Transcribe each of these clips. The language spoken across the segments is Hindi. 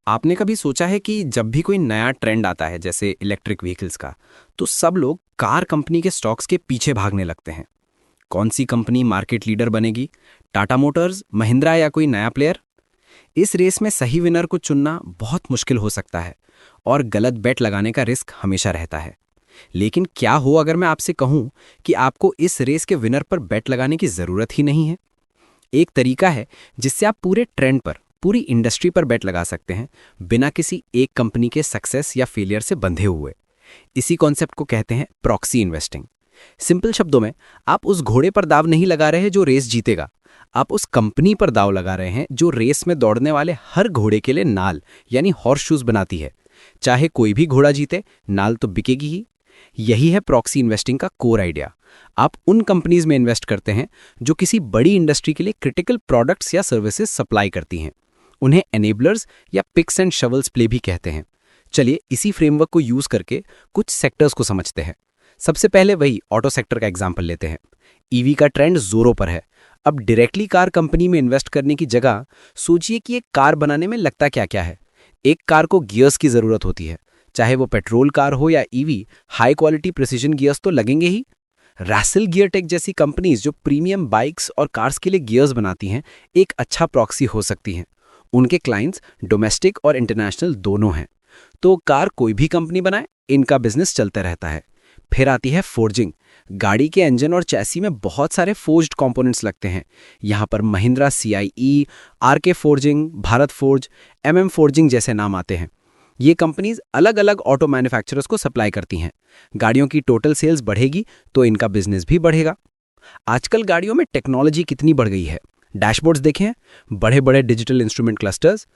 आपने कभी सोचा है कि जब भी कोई नया ट्रेंड आता है जैसे इलेक्ट्रिक व्हीकल्स का, तो सब लोग कार कंपनी के स्टॉक्स के पीछे भागने लगते हैं। कौन सी कंपनी मार्केट लीडर बनेगी? टाटा मोटर्स, महिंद्रा या कोई नया प्लेयर? इस रेस में सही विनर को चुनना बहुत मुश्किल हो सकता है और गलत बेट लगाने का रिस्क हमेशा रहता है। लेकिन क्या हो अगर मैं आपसे कहूं कि आपको इस रेस के विनर पर बेट लगाने की जरूरत ही नहीं है? एक तरीका है जिससे आप पूरे ट्रेंड पर, पूरी इंडस्ट्री पर बेट लगा सकते हैं, बिना किसी एक कंपनी के सक्सेस या फेलियर से बंधे हुए। इसी कॉन्सेप्ट को कहते हैं प्रॉक्सी इन्वेस्टिंग। सिंपल शब्दों में, आप उस घोड़े पर दाव नहीं लगा रहे जो रेस जीतेगा, आप उस कंपनी पर दाव लगा रहे हैं जो रेस में दौड़ने वाले हर घोड़े के लिए नाल यानी हॉर्स शूज बनाती है। चाहे कोई भी घोड़ा जीते, नाल तो बिकेगी ही। यही है प्रॉक्सी इन्वेस्टिंग का कोर आइडिया। आप उन कंपनीज में इन्वेस्ट करते हैं जो किसी बड़ी इंडस्ट्री के लिए क्रिटिकल प्रोडक्ट्स या सर्विसेज सप्लाई करती हैं। उन्हें एनेबलर्स या पिक्स एंड शवल्स प्ले भी कहते हैं। चलिए इसी फ्रेमवर्क को यूज करके कुछ सेक्टर्स को समझते हैं। सबसे पहले वही ऑटो सेक्टर का एग्जांपल लेते हैं। ईवी का ट्रेंड जोरों पर है। अब डायरेक्टली कार कंपनी में इन्वेस्ट करने की जगह सोचिए कि एक कार बनाने में लगता क्या क्या है। एक कार को गियर्स की जरूरत होती है, चाहे वो पेट्रोल कार हो या EV. High quality precision gears तो लगेंगे ही। रैसल गियर टेक जैसी कंपनीज जो प्रीमियम बाइक्स और कार्स के लिए गियर्स बनाती हैं, एक अच्छा प्रॉक्सी हो सकती हैं। उनके क्लाइंट्स डोमेस्टिक और इंटरनेशनल दोनों हैं। तो कार कोई भी कंपनी बनाए, इनका बिजनेस चलता रहता है। फिर आती है फोर्जिंग। गाड़ी के इंजन और चैसी में बहुत सारे फोर्ज्ड कंपोनेंट्स लगते हैं। यहाँ पर Mahindra CIE, RK forging, Bharat forge, MM forging जैसे नाम आते हैं। ये कंपनीज अलग अलग ऑटो मैन्युफैक्चरर्स को सप्लाई करती हैं। गाड़ियों की टोटल सेल्स बढ़ेगी तो इनका बिजनेस भी बढ़ेगा। आजकल गाड़ियों में टेक्नोलॉजी कितनी बढ़ गई है। डैशबोर्ड्स देखें, बड़े बड़े डिजिटल इंस्ट्रूमेंट क्लस्टर्स।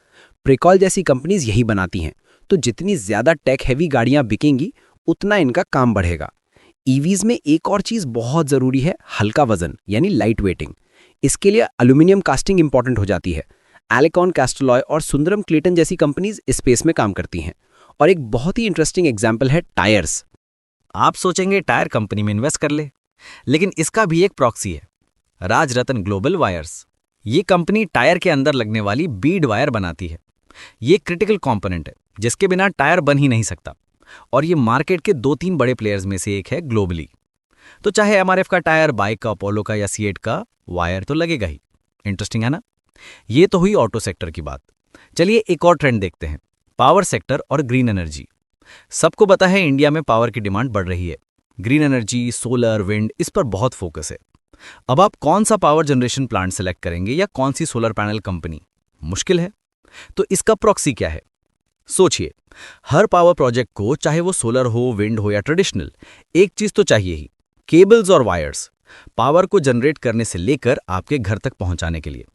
प्रिकॉल जैसी कंपनीज यही बनाती हैं। तो जितनी ज्यादा टेक हैवी गाड़ियां बिकेंगी, उतना इनका काम बढ़ेगा। ईवीज में एक और चीज बहुत जरूरी है, हल्का वजन यानी लाइट वेटिंग। इसके लिए एल्यूमिनियम कास्टिंग इंपॉर्टेंट हो जाती है। एलिकॉन कैस्टलॉय और सुंदरम क्लेटन जैसी कंपनीज इस स्पेस में काम करती हैं। और एक बहुत ही इंटरेस्टिंग एग्जाम्पल है टायर्स। आप सोचेंगे टायर कंपनी में इन्वेस्ट कर ले, लेकिन इसका भी एक प्रॉक्सी है, राजरत्न ग्लोबल वायर्स। ये कंपनी टायर के अंदर लगने वाली बीड वायर बनाती है। ये क्रिटिकल कंपोनेंट है जिसके बिना टायर बन ही नहीं सकता, और ये मार्केट के 2-3 बड़े प्लेयर्स में से एक है ग्लोबली। तो चाहे MRF का टायर, बाइक का, अपोलो का या सीएट का, वायर तो लगेगा ही। इंटरेस्टिंग है ना? ये तो हुई ऑटो सेक्टर की बात। चलिए एक और ट्रेंड देखते हैं, पावर सेक्टर और ग्रीन एनर्जी। सबको पता है इंडिया में पावर की डिमांड बढ़ रही है। ग्रीन एनर्जी, सोलर, विंड, इस पर बहुत फोकस है। अब आप कौन सा पावर जनरेशन प्लांट सेलेक्ट करेंगे या कौन सी सोलर पैनल कंपनी? मुश्किल है। तो इसका प्रॉक्सी क्या है? सोचिए, हर पावर प्रोजेक्ट को, चाहे वो सोलर हो, विंड हो या ट्रेडिशनल, एक चीज तो चाहिए ही, केबल्स और वायर्स। पावर को जनरेट करने से लेकर आपके घर तक पहुंचाने के लिए।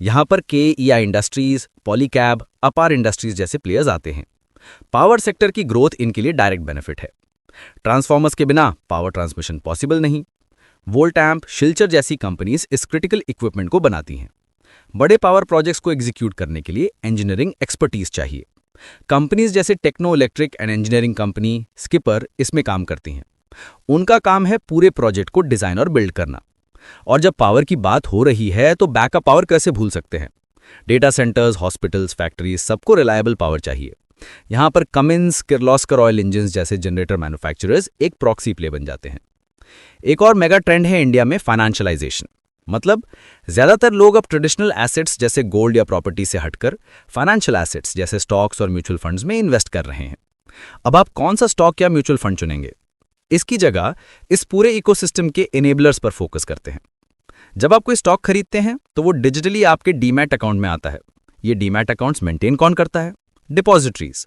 यहां पर KEI इंडस्ट्रीज, पॉलीकैब, अपार इंडस्ट्रीज जैसे प्लेयर्स आते हैं। पावर सेक्टर की ग्रोथ इनके लिए डायरेक्ट बेनिफिट है। ट्रांसफॉर्मर्स के बिना पावर ट्रांसमिशन पॉसिबल नहीं। वोल्टैम्प, शिल्चर जैसी कंपनीज इस क्रिटिकल इक्विपमेंट को बनाती हैं। बड़े पावर प्रोजेक्ट्स को एग्जीक्यूट करने के लिए इंजीनियरिंग एक्सपर्टीज चाहिए। कंपनीज जैसे Techno Electric and Engineering Company, Skipper इसमें काम करती हैं। उनका काम है पूरे प्रोजेक्ट को डिजाइन और बिल्ड करना। और जब पावर की बात हो रही है तो बैकअप पावर कैसे भूल सकते हैं? डेटा सेंटर्स, हॉस्पिटल्स, फैक्ट्रीज, सबको रिलायबल पावर चाहिए। यहां पर कमिंस, किर्लोस्कर ऑयल इंजन जैसे जनरेटर मैन्युफैक्चरर्स एक प्रॉक्सी प्ले बन जाते हैं। एक और मेगा ट्रेंड है इंडिया में फाइनेंशियलाइजेशन। मतलब ज्यादातर लोग अब ट्रेडिशनल एसेट्स जैसे गोल्ड या प्रॉपर्टी से हटकर फाइनेंशियल एसेट्स जैसे स्टॉक्स और म्यूचुअल फंड्स में इन्वेस्ट कर रहे हैं। अब आप कौन सा स्टॉक या म्यूचुअल फंड चुनेंगे? इसकी जगह इस पूरे इकोसिस्टम के इनेबलर्स पर फोकस करते हैं। जब आप कोई स्टॉक खरीदते हैं तो वो डिजिटली आपके डीमैट अकाउंट में आता है। ये डीमैट अकाउंट्स मेंटेन कौन करता है? डिपॉजिटरीज।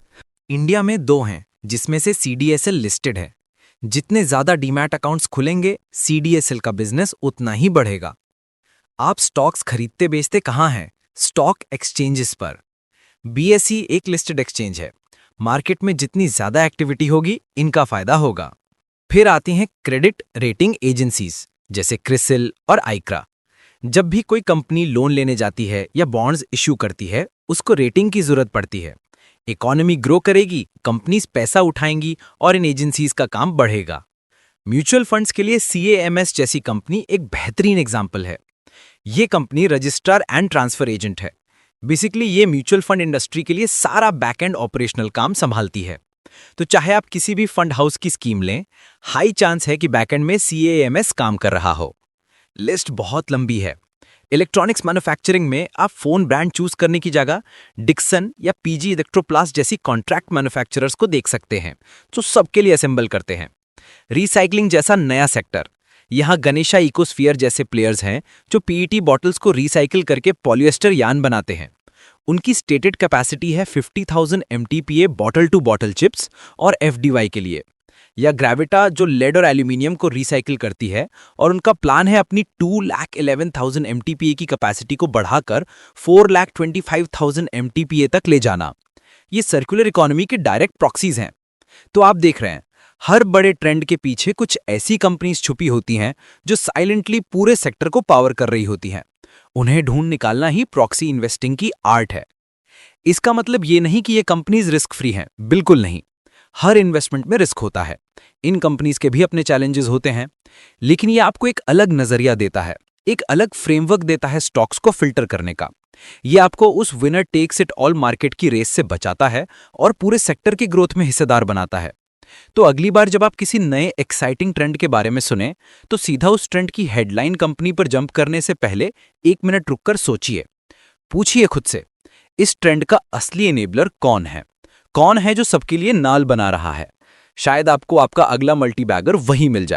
इंडिया में 2 हैं, जिसमें से CDSL लिस्टेड है। जितने ज्यादा डीमैट अकाउंट्स खुलेंगे, CDSL का बिजनेस उतना ही बढ़ेगा। आप स्टॉक्स खरीदते बेचते कहाँ हैं? स्टॉक एक्सचेंजेस पर। BSE एक लिस्टेड एक्सचेंज है। मार्केट में जितनी ज्यादा एक्टिविटी होगी, इनका फायदा होगा। फिर आती हैं क्रेडिट रेटिंग एजेंसीज जैसे क्रिसिल और आइक्रा। जब भी कोई कंपनी लोन लेने जाती है या बॉन्ड्स इश्यू करती है, उसको रेटिंग की जरूरत पड़ती है। इकोनॉमी ग्रो करेगी, कंपनीज पैसा उठाएंगी और इन एजेंसीज का काम बढ़ेगा। म्यूचुअल फंड्स के लिए CAMS जैसी कंपनी एक बेहतरीन एग्जाम्पल है। ये company registrar and transfer agent है। बेसिकली ये म्यूचुअल फंड इंडस्ट्री के लिए सारा बैकएंड ऑपरेशनल काम संभालती है। तो चाहे आप किसी भी फंड हाउस की स्कीम लें, हाई चांस है कि बैकएंड में CAMS काम कर रहा हो। लिस्ट बहुत लंबी है। इलेक्ट्रॉनिक्स मैन्युफैक्चरिंग में आप फोन ब्रांड चूज करने की जगह डिक्सन या PG इलेक्ट्रोप्लास्ट जैसी कॉन्ट्रैक्ट मैन्युफैक्चरर्स को देख सकते हैं, जो सबके लिए असेंबल करते हैं। रिसाइकलिंग जैसा नया सेक्टर, यहाँ गणेशा इकोस्फीयर जैसे प्लेयर्स हैं जो PET बॉटल्स को रिसाइकिल करके पॉलिएस्टर यान बनाते हैं। उनकी स्टेटेड कैपेसिटी है 50,000 MTPA bottle to bottle chips और FDY के लिए। या ग्रेविटा जो लेड और एल्यूमिनियम को रिसाइकिल करती है और उनका प्लान है अपनी 2,11,000 MTPA की कैपेसिटी को बढ़ाकर 4,25,000 MTPA तक ले जाना। ये सर्कुलर इकोनॉमी के डायरेक्ट प्रॉक्सीज हैं। तो आप देख रहे हैं, हर बड़े ट्रेंड के पीछे कुछ ऐसी कंपनीज छुपी होती हैं जो साइलेंटली पूरे सेक्टर को पावर कर रही होती हैं। उन्हें ढूंढ निकालना ही प्रॉक्सी इन्वेस्टिंग की आर्ट है। इसका मतलब ये नहीं कि ये कंपनीज रिस्क फ्री हैं, बिल्कुल नहीं। हर इन्वेस्टमेंट में रिस्क होता है, इन कंपनीज के भी अपने चैलेंजेस होते हैं, लेकिन ये आपको एक अलग नजरिया देता है, एक अलग फ्रेमवर्क देता है स्टॉक्स को फिल्टर करने का। ये आपको उस winner takes it all market की रेस से बचाता है और पूरे सेक्टर की ग्रोथ में हिस्सेदार बनाता है। तो अगली बार जब आप किसी नए एक्साइटिंग ट्रेंड के बारे में सुने, तो सीधा उस ट्रेंड की हेडलाइन कंपनी पर जंप करने से पहले 1 मिनट रुककर सोचिए। पूछिए खुद से, इस ट्रेंड का असली एनेबलर कौन है? कौन है जो सबके लिए नाल बना रहा है? शायद आपको आपका अगला मल्टीबैगर वही मिल जाए।